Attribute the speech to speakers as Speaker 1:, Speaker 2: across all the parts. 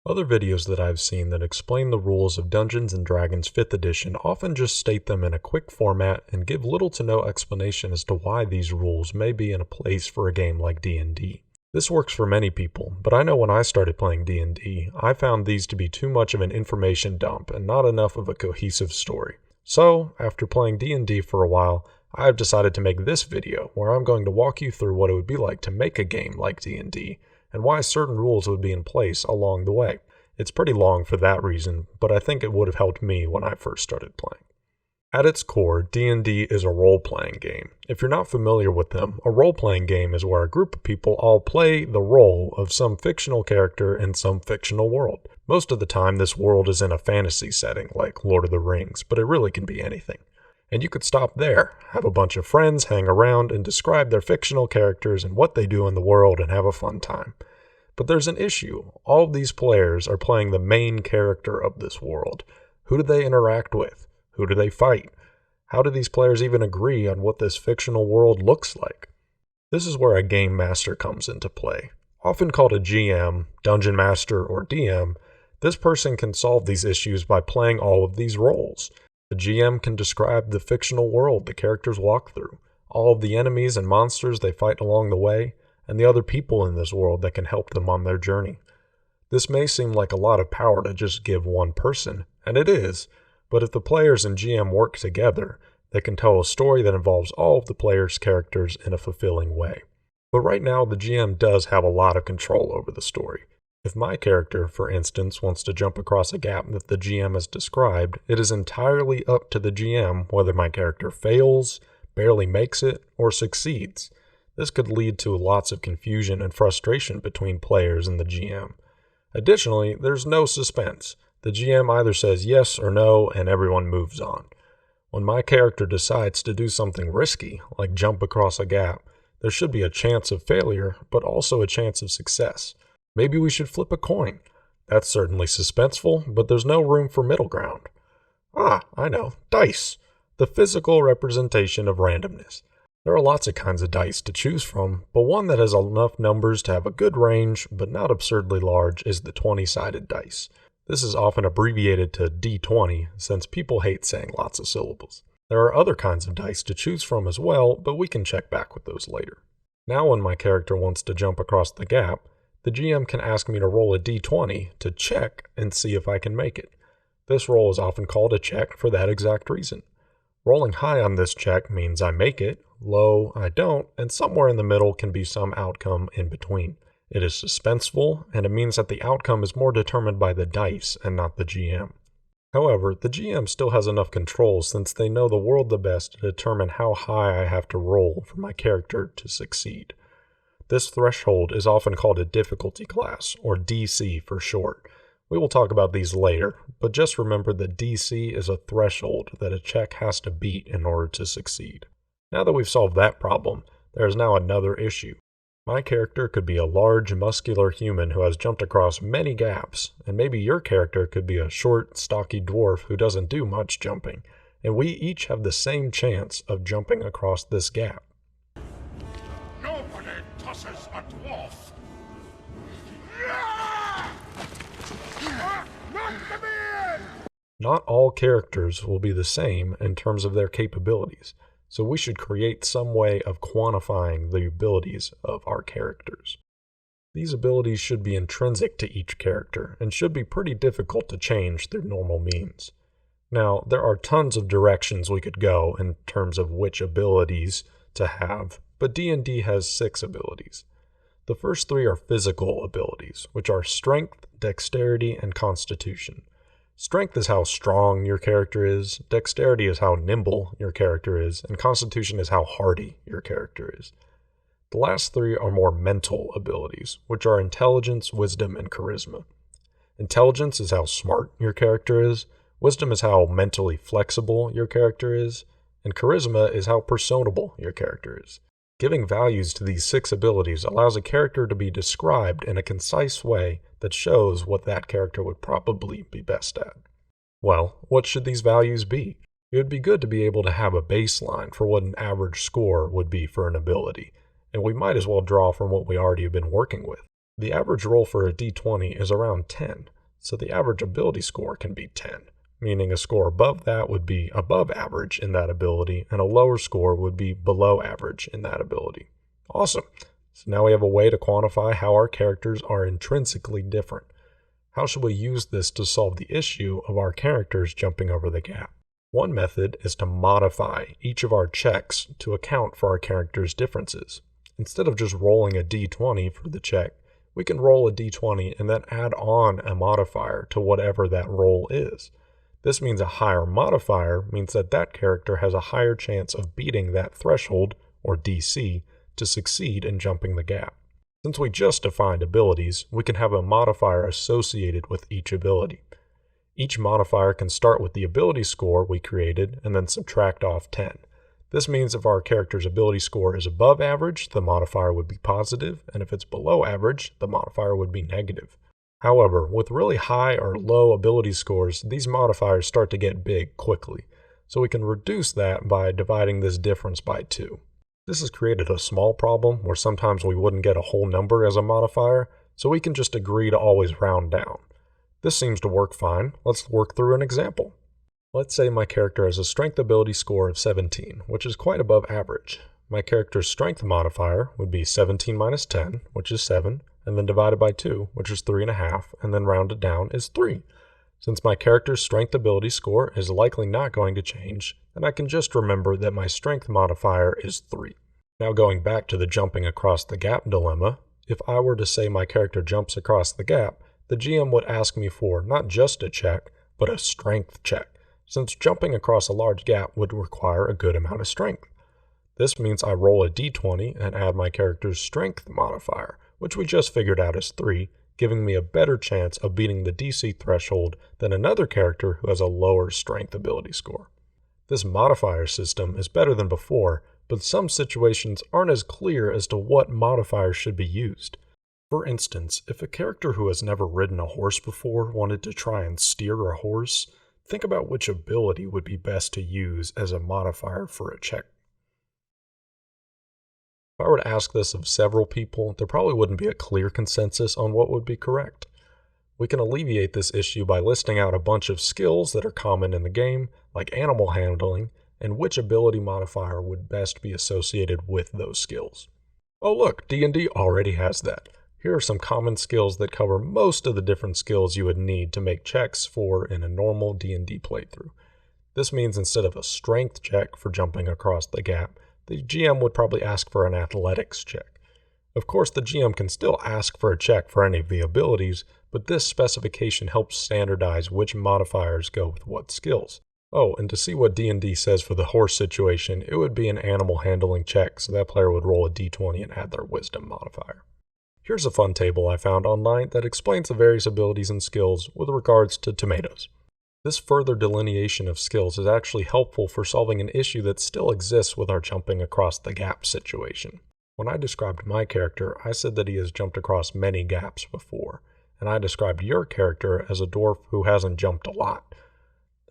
Speaker 1: Other videos that I've seen that explain the rules of Dungeons & Dragons 5th edition often just state them in a quick format and give little to no explanation as to why these rules may be in a place for a game like D&D. This works for many people, but I know when I started playing D&D, I found these to be too much of an information dump and not enough of a cohesive story. So, after playing D&D for a while, I have decided to make this video where I'm going to walk you through what it would be like to make a game like D&D, and why certain rules would be in place along the way. It's pretty long for that reason, but I think it would have helped me when I first started playing. At its core, D&D is a role-playing game. If you're not familiar with them, a role-playing game is where a group of people all play the role of some fictional character in some fictional world. Most of the time, this world is in a fantasy setting, like Lord of the Rings, but it really can be anything. And you could stop there, have a bunch of friends hang around and describe their fictional characters and what they do in the world and have a fun time. But there's an issue. All of these players are playing the main character of this world. Who do they interact with? Who do they fight? How do these players even agree on what this fictional world looks like? This is where a game master comes into play. Often called a GM, Dungeon Master, or DM, this person can solve these issues by playing all of these roles. The GM can describe the fictional world the characters walk through, all of the enemies and monsters they fight along the way, and the other people in this world that can help them on their journey. This may seem like a lot of power to just give one person, and it is, but if the players and GM work together, they can tell a story that involves all of the players' characters in a fulfilling way. But right now, the GM does have a lot of control over the story. If my character, for instance, wants to jump across a gap that the GM has described, it is entirely up to the GM whether my character fails, barely makes it, or succeeds. This could lead to lots of confusion and frustration between players and the GM. Additionally, there's no suspense. The GM either says yes or no, and everyone moves on. When my character decides to do something risky, like jump across a gap, there should be a chance of failure, but also a chance of success. Maybe we should flip a coin. That's certainly suspenseful, but there's no room for middle ground. I know. Dice. The physical representation of randomness. There are lots of kinds of dice to choose from, but one that has enough numbers to have a good range, but not absurdly large, is the 20-sided dice. This is often abbreviated to D20, since people hate saying lots of syllables. There are other kinds of dice to choose from as well, but we can check back with those later. Now when my character wants to jump across the gap, the GM can ask me to roll a D20 to check and see if I can make it. This roll is often called a check for that exact reason. Rolling high on this check means I make it, low, I don't, and somewhere in the middle can be some outcome in between. It is suspenseful, and it means that the outcome is more determined by the dice and not the GM. However, the GM still has enough control since they know the world the best to determine how high I have to roll for my character to succeed. This threshold is often called a difficulty class, or DC for short. We will talk about these later, but just remember that DC is a threshold that a check has to beat in order to succeed. Now that we've solved that problem, there is now another issue. My character could be a large, muscular human who has jumped across many gaps, and maybe your character could be a short, stocky dwarf who doesn't do much jumping, and we each have the same chance of jumping across this gap.
Speaker 2: Nobody tosses a dwarf!
Speaker 1: Not all characters will be the same in terms of their capabilities, so we should create some way of quantifying the abilities of our characters. These abilities should be intrinsic to each character and should be pretty difficult to change through normal means. Now, there are tons of directions we could go in terms of which abilities to have, but D&D has 6 abilities. The first 3 are physical abilities, which are Strength, Dexterity, and Constitution. Strength is how strong your character is, Dexterity is how nimble your character is, and Constitution is how hardy your character is. The last 3 are more mental abilities, which are Intelligence, Wisdom, and Charisma. Intelligence is how smart your character is, Wisdom is how mentally flexible your character is, and Charisma is how personable your character is. Giving values to these 6 abilities allows a character to be described in a concise way that shows what that character would probably be best at. Well, what should these values be? It would be good to be able to have a baseline for what an average score would be for an ability, and we might as well draw from what we already have been working with. The average roll for a D20 is around 10, so the average ability score can be 10, meaning a score above that would be above average in that ability, and a lower score would be below average in that ability. Awesome! So now we have a way to quantify how our characters are intrinsically different. How should we use this to solve the issue of our characters jumping over the gap? One method is to modify each of our checks to account for our characters' differences. Instead of just rolling a d20 for the check, we can roll a d20 and then add on a modifier to whatever that roll is. This means a higher modifier means that that character has a higher chance of beating that threshold, or DC, to succeed in jumping the gap. Since we just defined abilities, we can have a modifier associated with each ability. Each modifier can start with the ability score we created and then subtract off 10. This means if our character's ability score is above average, the modifier would be positive, and if it's below average, the modifier would be negative. However, with really high or low ability scores, these modifiers start to get big quickly, so we can reduce that by dividing this difference by 2. This has created a small problem where sometimes we wouldn't get a whole number as a modifier, so we can just agree to always round down. This seems to work fine. Let's work through an example. Let's say my character has a strength ability score of 17, which is quite above average. My character's strength modifier would be 17 minus 10, which is 7, and then divided by 2, which is 3.5, and then rounded down is 3. Since my character's strength ability score is likely not going to change, then I can just remember that my strength modifier is 3. Now going back to the jumping across the gap dilemma, if I were to say my character jumps across the gap, the GM would ask me for not just a check, but a strength check, since jumping across a large gap would require a good amount of strength. This means I roll a d20 and add my character's strength modifier, which we just figured out is 3, giving me a better chance of beating the DC threshold than another character who has a lower strength ability score. This modifier system is better than before, but some situations aren't as clear as to what modifiers should be used. For instance, if a character who has never ridden a horse before wanted to try and steer a horse, think about which ability would be best to use as a modifier for a check. If I were to ask this of several people, there probably wouldn't be a clear consensus on what would be correct. We can alleviate this issue by listing out a bunch of skills that are common in the game, like animal handling, and which ability modifier would best be associated with those skills. Oh look, D&D already has that. Here are some common skills that cover most of the different skills you would need to make checks for in a normal D&D playthrough. This means instead of a strength check for jumping across the gap, the GM would probably ask for an athletics check. Of course, the GM can still ask for a check for any of the abilities, but this specification helps standardize which modifiers go with what skills. Oh, and to see what D&D says for the horse situation, it would be an animal handling check, so that player would roll a d20 and add their wisdom modifier. Here's a fun table I found online that explains the various abilities and skills with regards to tomatoes. This further delineation of skills is actually helpful for solving an issue that still exists with our jumping across the gap situation. When I described my character, I said that he has jumped across many gaps before, and I described your character as a dwarf who hasn't jumped a lot.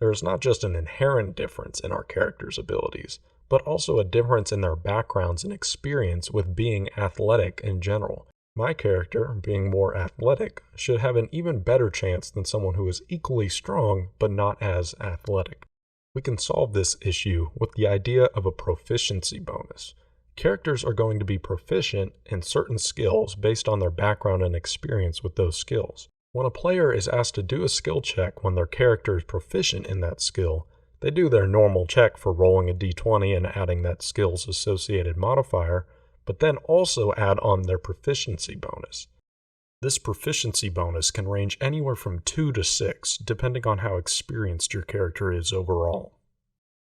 Speaker 1: There is not just an inherent difference in our characters' abilities, but also a difference in their backgrounds and experience with being athletic in general. My character, being more athletic, should have an even better chance than someone who is equally strong but not as athletic. We can solve this issue with the idea of a proficiency bonus. Characters are going to be proficient in certain skills based on their background and experience with those skills. When a player is asked to do a skill check when their character is proficient in that skill, they do their normal check for rolling a d20 and adding that skill's associated modifier, but then also add on their proficiency bonus. This proficiency bonus can range anywhere from 2 to 6, depending on how experienced your character is overall.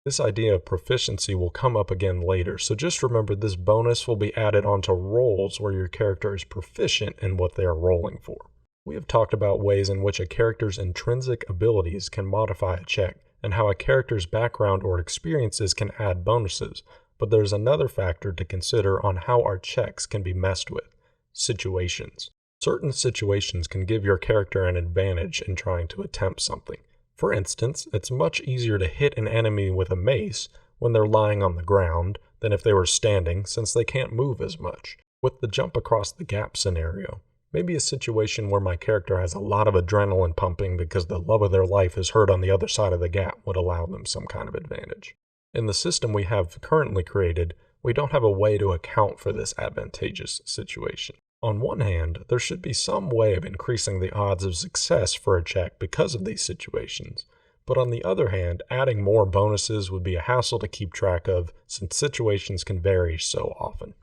Speaker 1: This idea of proficiency will come up again later, so just remember this bonus will be added onto rolls where your character is proficient in what they are rolling for. We have talked about ways in which a character's intrinsic abilities can modify a check, and how a character's background or experiences can add bonuses. But there's another factor to consider on how our checks can be messed with: situations. Certain situations can give your character an advantage in trying to attempt something. For instance, it's much easier to hit an enemy with a mace when they're lying on the ground than if they were standing, since they can't move as much. With the jump across the gap scenario, Maybe a situation where my character has a lot of adrenaline pumping because the love of their life is hurt on the other side of the gap would allow them some kind of advantage. In the system we have currently created, we don't have a way to account for this advantageous situation. On one hand, there should be some way of increasing the odds of success for a check because of these situations, but on the other hand, adding more bonuses would be a hassle to keep track of since situations can vary so often.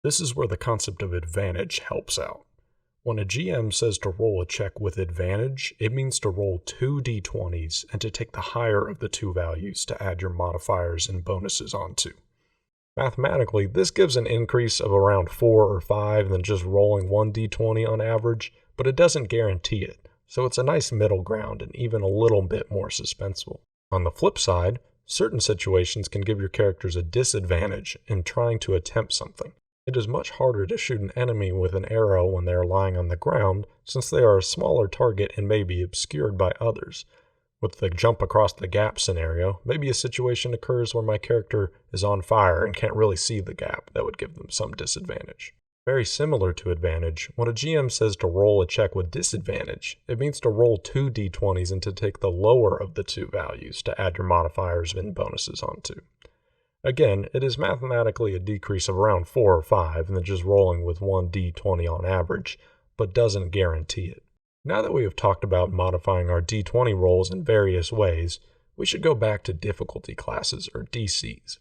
Speaker 1: This is where the concept of advantage helps out. When a GM says to roll a check with advantage, it means to roll 2 d20s and to take the higher of the two values to add your modifiers and bonuses onto. Mathematically, this gives an increase of around 4 or 5 than just rolling 1 d20 on average, but it doesn't guarantee it, so it's a nice middle ground and even a little bit more suspenseful. On the flip side, certain situations can give your characters a disadvantage in trying to attempt something. It is much harder to shoot an enemy with an arrow when they are lying on the ground, since they are a smaller target and may be obscured by others. With the jump across the gap scenario, maybe a situation occurs where my character is on fire and can't really see the gap that would give them some disadvantage. Very similar to advantage, when a GM says to roll a check with disadvantage, it means to roll 2 d20s and to take the lower of the two values to add your modifiers and bonuses onto. Again, it is mathematically a decrease of around 4 or 5 than just rolling with 1 d20 on average, but doesn't guarantee it. Now that we have talked about modifying our d20 rolls in various ways, we should go back to difficulty classes, or DCs.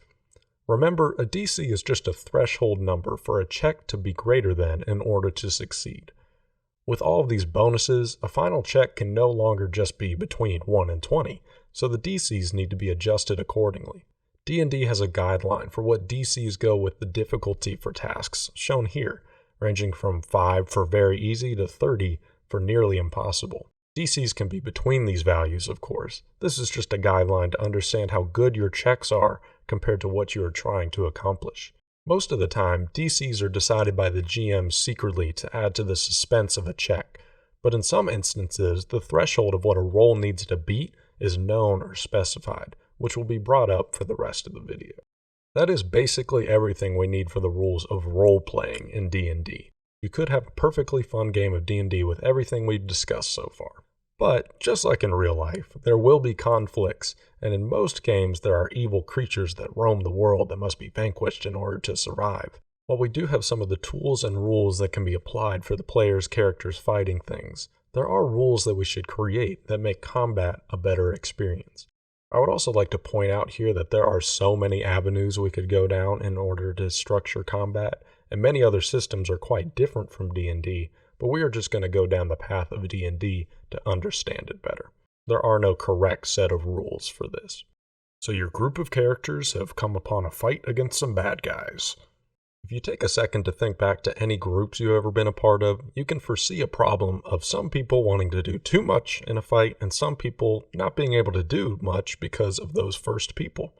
Speaker 1: Remember, a DC is just a threshold number for a check to be greater than in order to succeed. With all of these bonuses, a final check can no longer just be between 1 and 20, so the DCs need to be adjusted accordingly. D&D has a guideline for what DCs go with the difficulty for tasks, shown here, ranging from 5 for very easy to 30 for nearly impossible. DCs can be between these values, of course. This is just a guideline to understand how good your checks are compared to what you are trying to accomplish. Most of the time, DCs are decided by the GM secretly to add to the suspense of a check, but in some instances, the threshold of what a roll needs to beat is known or specified, which will be brought up for the rest of the video. That is basically everything we need for the rules of role-playing in D&D. You could have a perfectly fun game of D&D with everything we've discussed so far. But, just like in real life, there will be conflicts, and in most games there are evil creatures that roam the world that must be vanquished in order to survive. While we do have some of the tools and rules that can be applied for the player's characters fighting things, there are rules that we should create that make combat a better experience. I would also like to point out here that there are so many avenues we could go down in order to structure combat, and many other systems are quite different from D&D, but we are just going to go down the path of D&D to understand it better. There are no correct set of rules for this. So your group of characters have come upon a fight against some bad guys. If you take a second to think back to any groups you've ever been a part of, you can foresee a problem of some people wanting to do too much in a fight and some people not being able to do much because of those first people.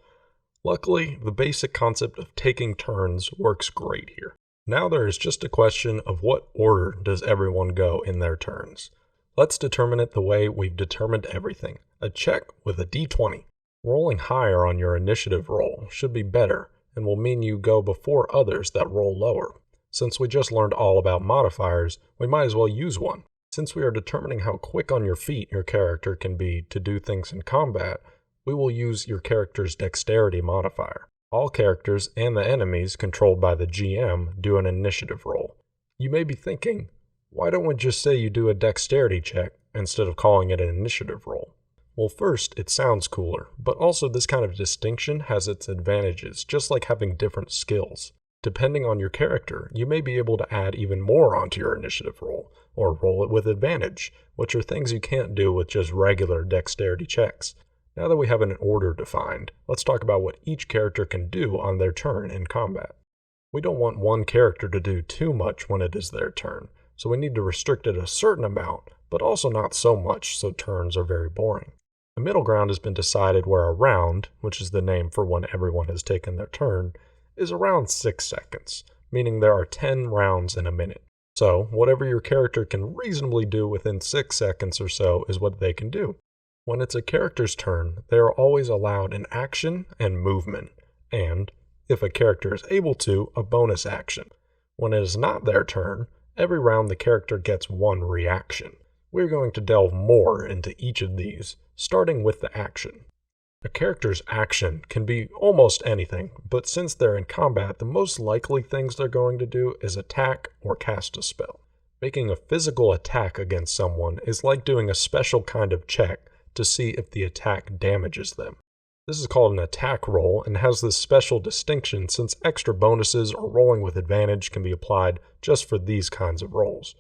Speaker 1: Luckily, the basic concept of taking turns works great here. Now there is just a question of what order does everyone go in their turns. Let's determine it the way we've determined everything. A check with a d20. Rolling higher on your initiative roll should be better and will mean you go before others that roll lower. Since we just learned all about modifiers, we might as well use one. Since we are determining how quick on your feet your character can be to do things in combat, we will use your character's dexterity modifier. All characters and the enemies controlled by the GM do an initiative roll. You may be thinking, why don't we just say you do a dexterity check instead of calling it an initiative roll? Well, first, it sounds cooler, but also this kind of distinction has its advantages, just like having different skills. Depending on your character, you may be able to add even more onto your initiative roll, or roll it with advantage, which are things you can't do with just regular dexterity checks. Now that we have an order defined, let's talk about what each character can do on their turn in combat. We don't want one character to do too much when it is their turn, so we need to restrict it a certain amount, but also not so much so turns are very boring. The middle ground has been decided where a round, which is the name for when everyone has taken their turn, is around 6 seconds, meaning there are 10 rounds in a minute. So, whatever your character can reasonably do within 6 seconds or so is what they can do. When it's a character's turn, they are always allowed an action and movement, and, if a character is able to, a bonus action. When it is not their turn, Every round the character gets one reaction. We're going to delve more into each of these, starting with the action. A character's action can be almost anything, but since they're in combat, the most likely things they're going to do is attack or cast a spell. Making a physical attack against someone is like doing a special kind of check to see if the attack damages them. This is called an attack roll and has this special distinction since extra bonuses or rolling with advantage can be applied just for these kinds of rolls.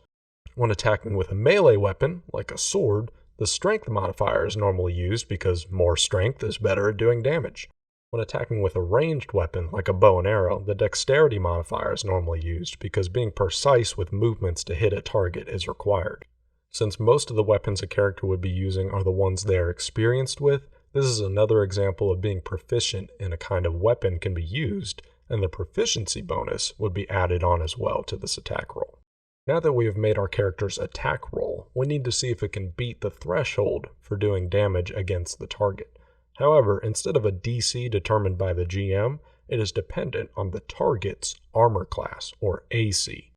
Speaker 1: When attacking with a melee weapon, like a sword, the strength modifier is normally used because more strength is better at doing damage. When attacking with a ranged weapon, like a bow and arrow, the dexterity modifier is normally used because being precise with movements to hit a target is required. Since most of the weapons a character would be using are the ones they are experienced with, this is another example of being proficient in a kind of weapon can be used, and the proficiency bonus would be added on as well to this attack roll. Now that we have made our character's attack roll, we need to see if it can beat the threshold for doing damage against the target. However, instead of a DC determined by the GM, it is dependent on the target's armor class, or AC.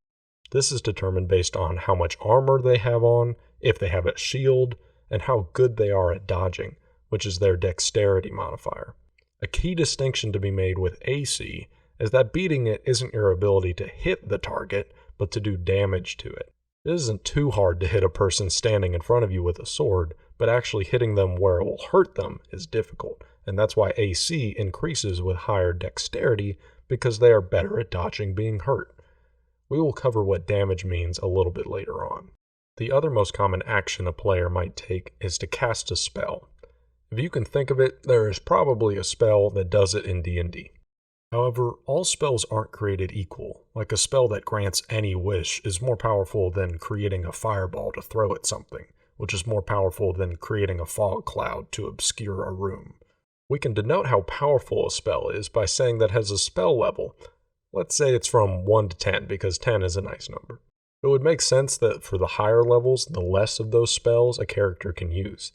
Speaker 1: This is determined based on how much armor they have on, if they have a shield, and how good they are at dodging, which is their dexterity modifier. A key distinction to be made with AC is that beating it isn't your ability to hit the target, but to do damage to it. It isn't too hard to hit a person standing in front of you with a sword, but actually hitting them where it will hurt them is difficult, and that's why AC increases with higher dexterity because they are better at dodging being hurt. We will cover what damage means a little bit later on. The other most common action a player might take is to cast a spell. If you can think of it, there is probably a spell that does it in D&D. However, all spells aren't created equal. Like a spell that grants any wish is more powerful than creating a fireball to throw at something, which is more powerful than creating a fog cloud to obscure a room. We can denote how powerful a spell is by saying that it has a spell level. Let's say it's from 1 to 10 because 10 is a nice number. It would make sense that for the higher levels, the less of those spells a character can use.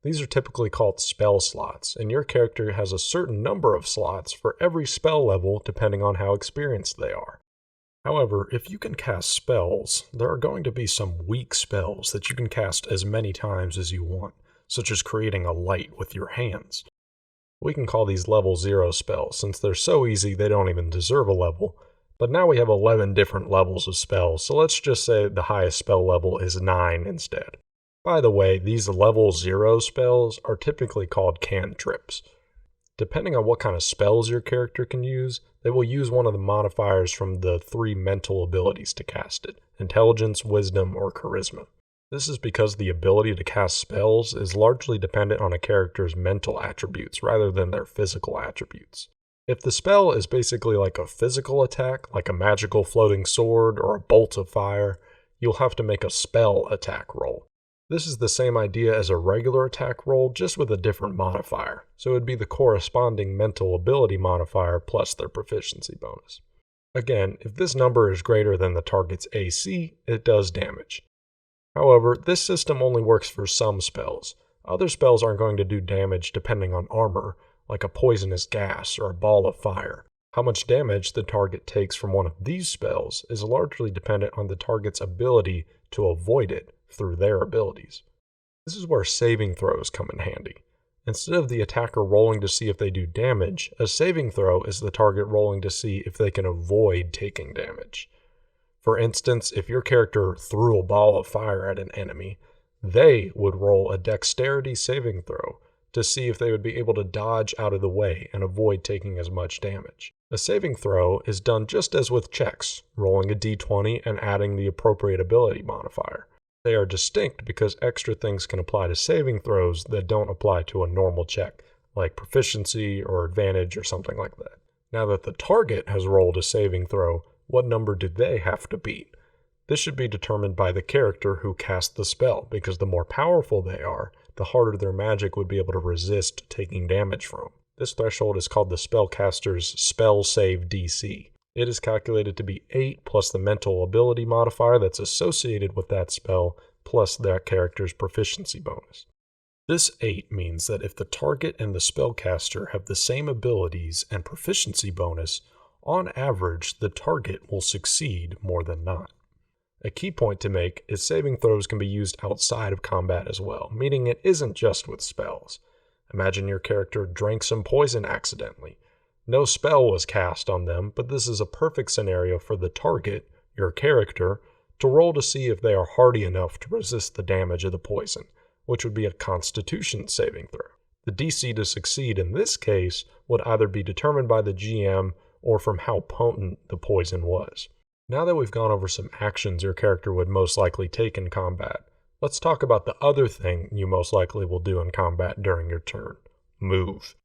Speaker 1: These are typically called spell slots, and your character has a certain number of slots for every spell level depending on how experienced they are. However, if you can cast spells, there are going to be some weak spells that you can cast as many times as you want, such as creating a light with your hands. We can call these level 0 spells since they're so easy they don't even deserve a level, but now we have 11 different levels of spells, so let's just say the highest spell level is 9 instead. By the way, these level 0 spells are typically called cantrips. Depending on what kind of spells your character can use, they will use one of the modifiers from the 3 mental abilities to cast it: intelligence, wisdom, or charisma. This is because the ability to cast spells is largely dependent on a character's mental attributes rather than their physical attributes. If the spell is basically like a physical attack, like a magical floating sword or a bolt of fire, you'll have to make a spell attack roll. This is the same idea as a regular attack roll, just with a different modifier, so it would be the corresponding mental ability modifier plus their proficiency bonus. Again, if this number is greater than the target's AC, it does damage. However, this system only works for some spells. Other spells aren't going to do damage depending on armor, like a poisonous gas or a ball of fire. How much damage the target takes from one of these spells is largely dependent on the target's ability to avoid it through their abilities. This is where saving throws come in handy. Instead of the attacker rolling to see if they do damage, a saving throw is the target rolling to see if they can avoid taking damage. For instance, if your character threw a ball of fire at an enemy, they would roll a dexterity saving throw to see if they would be able to dodge out of the way and avoid taking as much damage. A saving throw is done just as with checks, rolling a d20 and adding the appropriate ability modifier. They are distinct because extra things can apply to saving throws that don't apply to a normal check, like proficiency or advantage or something like that. Now that the target has rolled a saving throw, what number do they have to beat? This should be determined by the character who cast the spell, because the more powerful they are, the harder their magic would be able to resist taking damage from. This threshold is called the spellcaster's spell save DC. It is calculated to be 8 plus the mental ability modifier that's associated with that spell, plus that character's proficiency bonus. This 8 means that if the target and the spellcaster have the same abilities and proficiency bonus, on average the target will succeed more than not. A key point to make is saving throws can be used outside of combat as well, meaning it isn't just with spells. Imagine your character drank some poison accidentally. No spell was cast on them, but this is a perfect scenario for the target, your character, to roll to see if they are hardy enough to resist the damage of the poison, which would be a Constitution saving throw. The DC to succeed in this case would either be determined by the GM or from how potent the poison was. Now that we've gone over some actions your character would most likely take in combat, let's talk about the other thing you most likely will do in combat during your turn: move.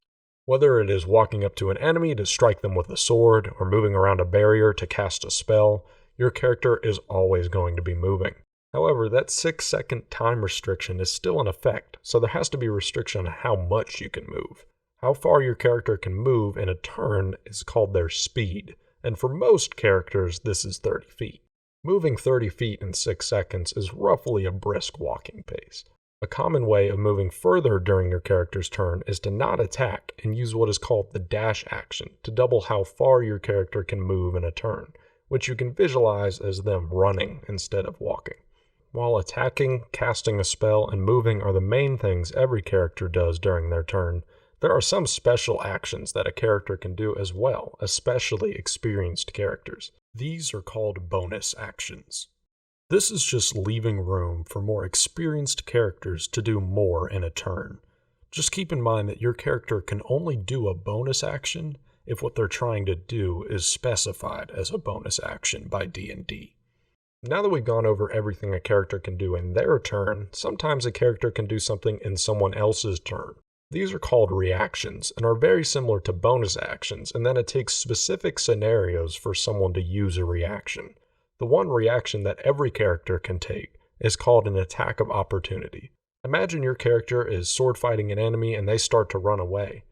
Speaker 1: Whether it is walking up to an enemy to strike them with a sword or moving around a barrier to cast a spell, your character is always going to be moving. However, that 6-second time restriction is still in effect, so there has to be a restriction on how much you can move. How far your character can move in a turn is called their speed, and for most characters this is 30 feet. Moving 30 feet in 6 seconds is roughly a brisk walking pace. A common way of moving further during your character's turn is to not attack and use what is called the dash action to double how far your character can move in a turn, which you can visualize as them running instead of walking. While attacking, casting a spell, and moving are the main things every character does during their turn, there are some special actions that a character can do as well, especially experienced characters. These are called bonus actions. This is just leaving room for more experienced characters to do more in a turn. Just keep in mind that your character can only do a bonus action if what they're trying to do is specified as a bonus action by D&D. Now that we've gone over everything a character can do in their turn, sometimes a character can do something in someone else's turn. These are called reactions and are very similar to bonus actions, and then it takes specific scenarios for someone to use a reaction. The one reaction that every character can take is called an attack of opportunity. Imagine your character is sword fighting an enemy and they start to run away.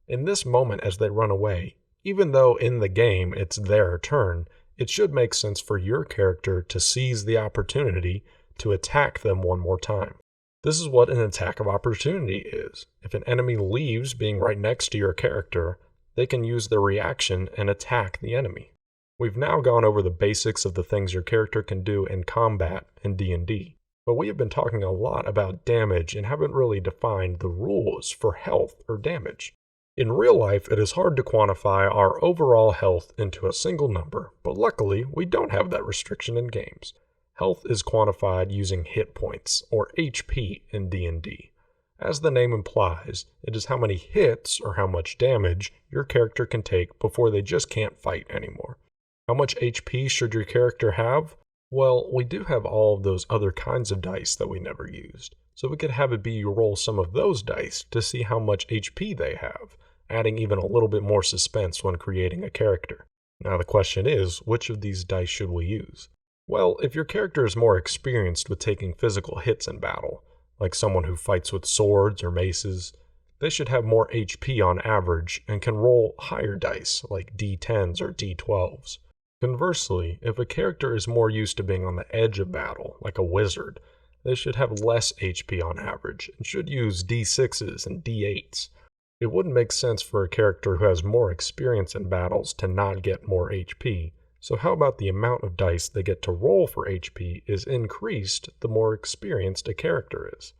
Speaker 1: In this moment as they run away, even though in the game it's their turn, it should make sense for your character to seize the opportunity to attack them one more time. This is what an attack of opportunity is. If an enemy leaves being right next to your character, they can use their reaction and attack the enemy. We've now gone over the basics of the things your character can do in combat in D&D, but we have been talking a lot about damage and haven't really defined the rules for health or damage. In real life, it is hard to quantify our overall health into a single number, but luckily, we don't have that restriction in games. Health is quantified using hit points, or HP in D&D. As the name implies, it is how many hits or how much damage your character can take before they just can't fight anymore. How much HP should your character have? Well, we do have all of those other kinds of dice that we never used, so we could have it be you roll some of those dice to see how much HP they have, adding even a little bit more suspense when creating a character. Now the question is, which of these dice should we use? Well, if your character is more experienced with taking physical hits in battle, like someone who fights with swords or maces, they should have more HP on average and can roll higher dice, like D10s or D12s. Conversely, if a character is more used to being on the edge of battle, like a wizard, they should have less HP on average and should use D6s and D8s. It wouldn't make sense for a character who has more experience in battles to not get more HP, so how about the amount of dice they get to roll for HP is increased the more experienced a character is.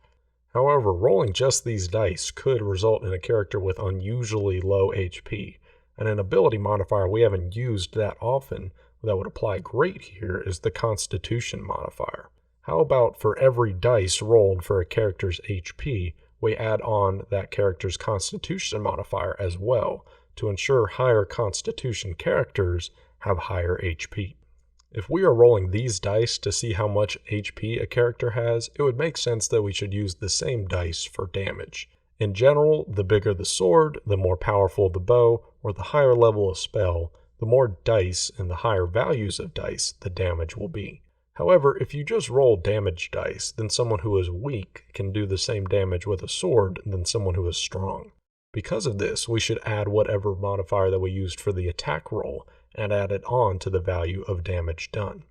Speaker 1: However, rolling just these dice could result in a character with unusually low HP, and an ability modifier we haven't used that often that would apply great here is the Constitution modifier. How about for every dice rolled for a character's HP, we add on that character's Constitution modifier as well to ensure higher Constitution characters have higher HP. If we are rolling these dice to see how much HP a character has, it would make sense that we should use the same dice for damage. In general, the bigger the sword, the more powerful the bow, or the higher level of spell, the more dice and the higher values of dice the damage will be. However, if you just roll damage dice, then someone who is weak can do the same damage with a sword than someone who is strong. Because of this, we should add whatever modifier that we used for the attack roll and add it on to the value of damage done.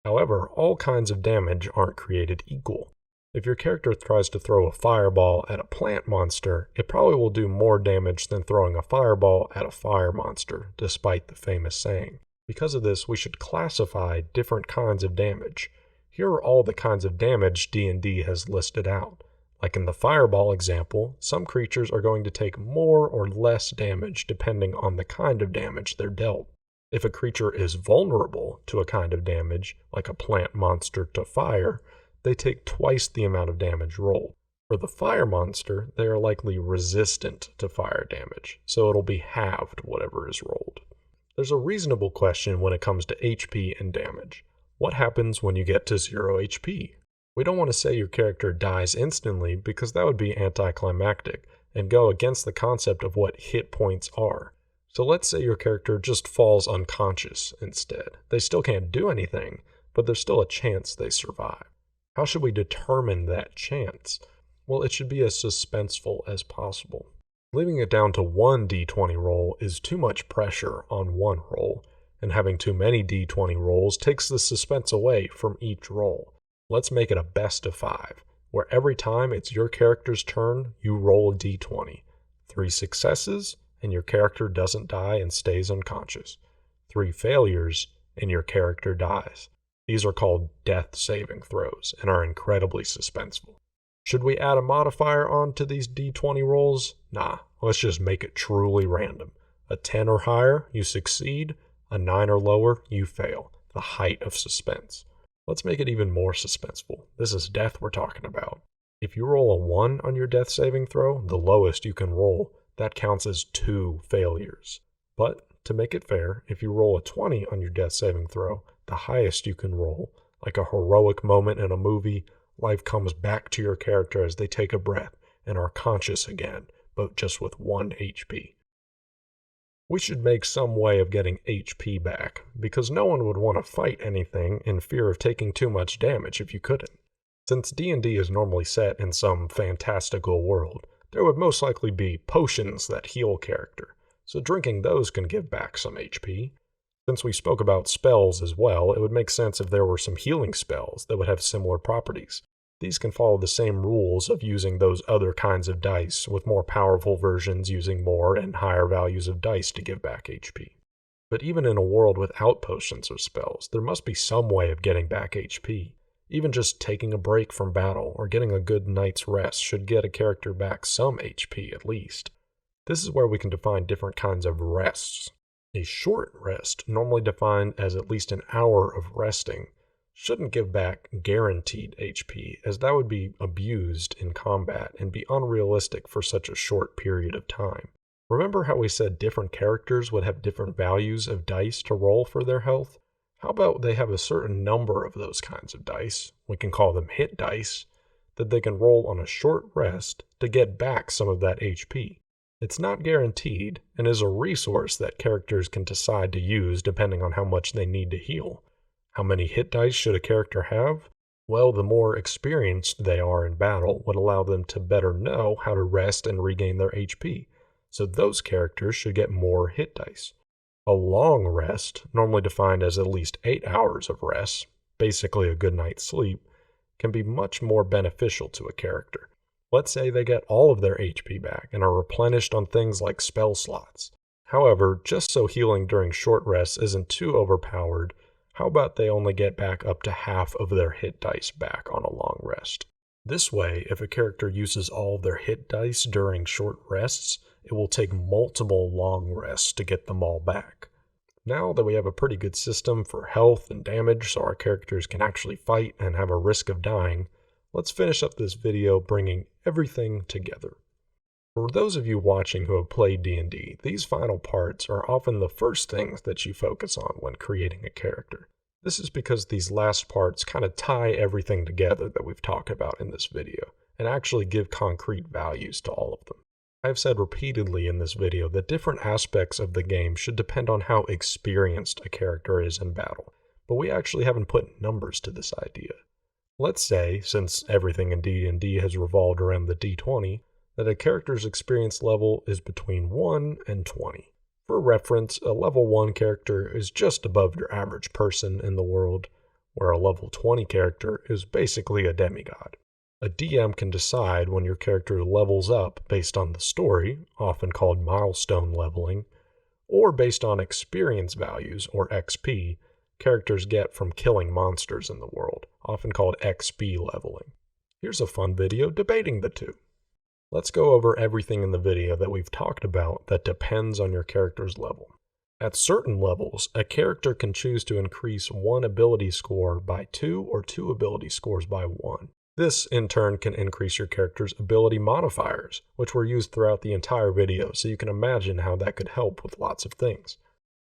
Speaker 1: However, all kinds of damage aren't created equal. If your character tries to throw a fireball at a plant monster, it probably will do more damage than throwing a fireball at a fire monster, despite the famous saying. Because of this, we should classify different kinds of damage. Here are all the kinds of damage D&D has listed out. Like in the fireball example, some creatures are going to take more or less damage depending on the kind of damage they're dealt. If a creature is vulnerable to a kind of damage, like a plant monster to fire, they take twice the amount of damage rolled. For the fire monster, they are likely resistant to fire damage, so it'll be halved whatever is rolled. There's a reasonable question when it comes to HP and damage. What happens when you get to 0 HP? We don't want to say your character dies instantly because that would be anticlimactic and go against the concept of what hit points are. So let's say your character just falls unconscious instead. They still can't do anything, but there's still a chance they survive. How should we determine that chance? Well, it should be as suspenseful as possible. Leaving it down to one d20 roll is too much pressure on one roll, and having too many d20 rolls takes the suspense away from each roll. Let's make it a best of 5, where every time it's your character's turn, you roll a d20. 3 successes, and your character doesn't die and stays unconscious. 3 failures, and your character dies. These are called death saving throws and are incredibly suspenseful. Should we add a modifier onto these d20 rolls? Nah, let's just make it truly random. A 10 or higher, you succeed. A 9 or lower, you fail. The height of suspense. Let's make it even more suspenseful. This is death we're talking about. If you roll a 1 on your death saving throw, the lowest you can roll, that counts as 2 failures. But to make it fair, if you roll a 20 on your death saving throw, the highest you can roll, like a heroic moment in a movie, life comes back to your character as they take a breath and are conscious again, but just with 1 HP. We should make some way of getting HP back, because no one would want to fight anything in fear of taking too much damage if you couldn't. Since D&D is normally set in some fantastical world, there would most likely be potions that heal character, so drinking those can give back some HP. Since we spoke about spells as well, it would make sense if there were some healing spells that would have similar properties. These can follow the same rules of using those other kinds of dice, with more powerful versions using more and higher values of dice to give back HP. But even in a world without potions or spells, there must be some way of getting back HP. Even just taking a break from battle or getting a good night's rest should get a character back some HP at least. This is where we can define different kinds of rests. A short rest, normally defined as at least an hour of resting, shouldn't give back guaranteed HP, as that would be abused in combat and be unrealistic for such a short period of time. Remember how we said different characters would have different values of dice to roll for their health? How about they have a certain number of those kinds of dice, we can call them hit dice, that they can roll on a short rest to get back some of that HP. It's not guaranteed, and is a resource that characters can decide to use depending on how much they need to heal. How many hit dice should a character have? Well, the more experienced they are in battle would allow them to better know how to rest and regain their HP, so those characters should get more hit dice. A long rest, normally defined as at least 8 hours of rest, basically a good night's sleep, can be much more beneficial to a character. Let's say they get all of their HP back and are replenished on things like spell slots. However, just so healing during short rests isn't too overpowered, how about they only get back up to half of their hit dice back on a long rest? This way, if a character uses all of their hit dice during short rests, it will take multiple long rests to get them all back. Now that we have a pretty good system for health and damage so our characters can actually fight and have a risk of dying, let's finish up this video bringing everything together. For those of you watching who have played D&D, these final parts are often the first things that you focus on when creating a character. This is because these last parts kind of tie everything together that we've talked about in this video, and actually give concrete values to all of them. I've said repeatedly in this video that different aspects of the game should depend on how experienced a character is in battle, but we actually haven't put numbers to this idea. Let's say, since everything in D&D has revolved around the D20, that a character's experience level is between 1 and 20. For reference, a level 1 character is just above your average person in the world, where a level 20 character is basically a demigod. A DM can decide when your character levels up based on the story, often called milestone leveling, or based on experience values, or XP, characters get from killing monsters in the world, often called XP leveling. Here's a fun video debating the two. Let's go over everything in the video that we've talked about that depends on your character's level. At certain levels, a character can choose to increase one ability score by 2 or 2 ability scores by 1. This, in turn, can increase your character's ability modifiers, which were used throughout the entire video, so you can imagine how that could help with lots of things.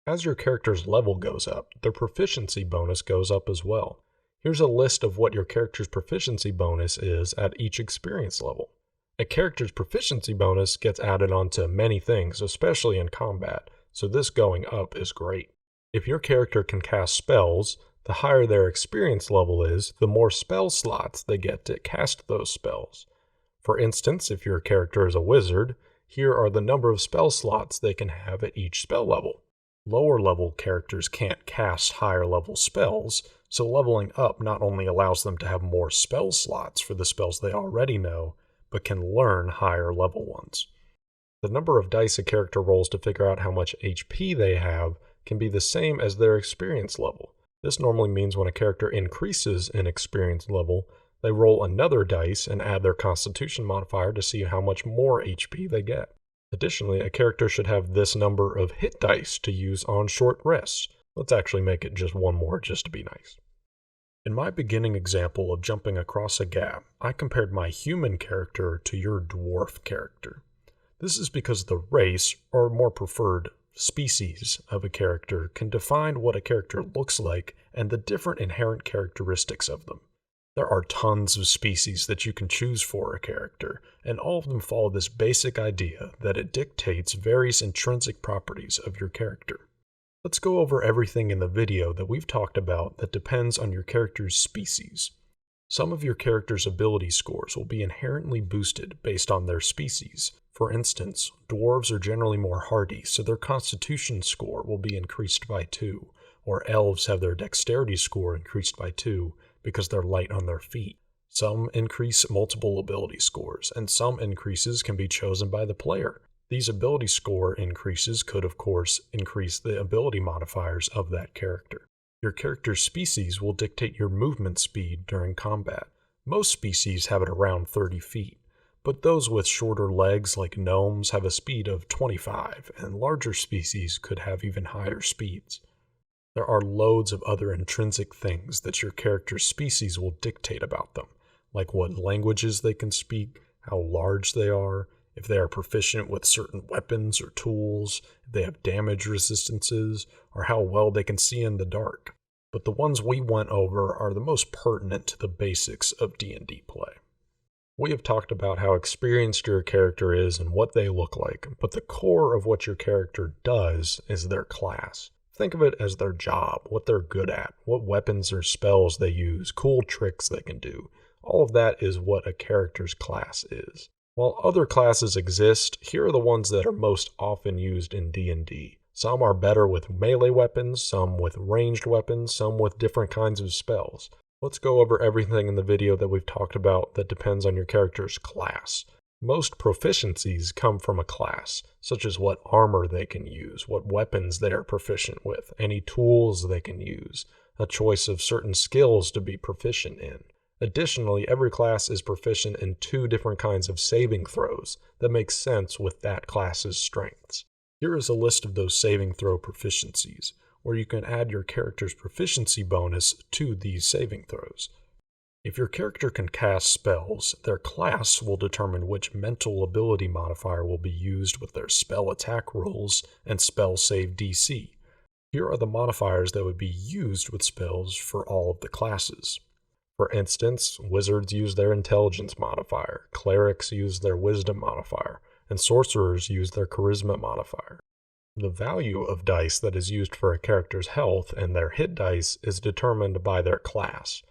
Speaker 1: As your character's level goes up, their proficiency bonus goes up as well. Here's a list of what your character's proficiency bonus is at each experience level. A character's proficiency bonus gets added onto many things, especially in combat, so this going up is great. If your character can cast spells, the higher their experience level is, the more spell slots they get to cast those spells. For instance, if your character is a wizard, here are the number of spell slots they can have at each spell level. Lower level characters can't cast higher level spells, so leveling up not only allows them to have more spell slots for the spells they already know, but can learn higher level ones. The number of dice a character rolls to figure out how much HP they have can be the same as their experience level. This normally means when a character increases in experience level, they roll another dice and add their constitution modifier to see how much more HP they get. Additionally, a character should have this number of hit dice to use on short rests. Let's actually make it just one more just to be nice. In my beginning example of jumping across a gap, I compared my human character to your dwarf character. This is because the race, or more preferred, species of a character can define what a character looks like and the different inherent characteristics of them. There are tons of species that you can choose for a character, and all of them follow this basic idea that it dictates various intrinsic properties of your character. Let's go over everything in the video that we've talked about that depends on your character's species. Some of your character's ability scores will be inherently boosted based on their species. For instance, dwarves are generally more hardy, so their constitution score will be increased by 2, or elves have their dexterity score increased by 2 because they're light on their feet. Some increase multiple ability scores, and some increases can be chosen by the player. These ability score increases could, of course, increase the ability modifiers of that character. Your character's species will dictate your movement speed during combat. Most species have it around 30 feet, but those with shorter legs like gnomes have a speed of 25, and larger species could have even higher speeds. There are loads of other intrinsic things that your character's species will dictate about them, like what languages they can speak, how large they are, if they are proficient with certain weapons or tools, if they have damage resistances, or how well they can see in the dark. But the ones we went over are the most pertinent to the basics of D&D play. We have talked about how experienced your character is and what they look like, but the core of what your character does is their class. Think of it as their job, what they're good at, what weapons or spells they use, cool tricks they can do. All of that is what a character's class is. While other classes exist, here are the ones that are most often used in D&D. Some are better with melee weapons, some with ranged weapons, some with different kinds of spells. Let's go over everything in the video that we've talked about that depends on your character's class. Most proficiencies come from a class, such as what armor they can use, what weapons they are proficient with, any tools they can use, a choice of certain skills to be proficient in. Additionally, every class is proficient in 2 different kinds of saving throws that make sense with that class's strengths. Here is a list of those saving throw proficiencies, where you can add your character's proficiency bonus to these saving throws. If your character can cast spells, their class will determine which mental ability modifier will be used with their spell attack rolls and spell save DC. Here are the modifiers that would be used with spells for all of the classes. For instance, wizards use their intelligence modifier, clerics use their wisdom modifier, and sorcerers use their charisma modifier. The value of dice that is used for a character's health and their hit dice is determined by their class.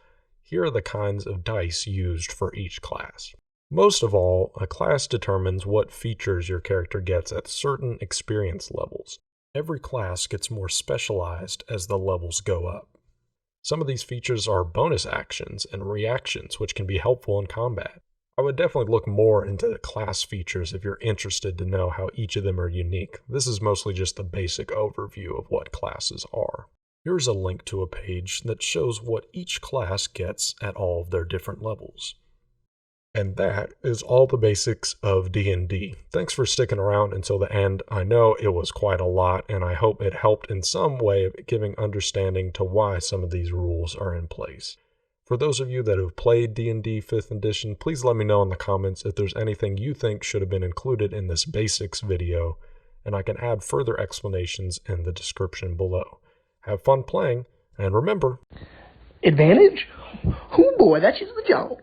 Speaker 1: Here are the kinds of dice used for each class. Most of all, a class determines what features your character gets at certain experience levels. Every class gets more specialized as the levels go up. Some of these features are bonus actions and reactions, which can be helpful in combat. I would definitely look more into the class features if you're interested to know how each of them are unique. This is mostly just the basic overview of what classes are. Here's a link to a page that shows what each class gets at all of their different levels. And that is all the basics of D&D. Thanks for sticking around until the end. I know it was quite a lot, and I hope it helped in some way of giving understanding to why some of these rules are in place. For those of you that have played D&D 5th edition, please let me know in the comments if there's anything you think should have been included in this basics video, and I can add further explanations in the description below. Have fun playing, and remember...
Speaker 3: Advantage? Oh boy, that's just the joke.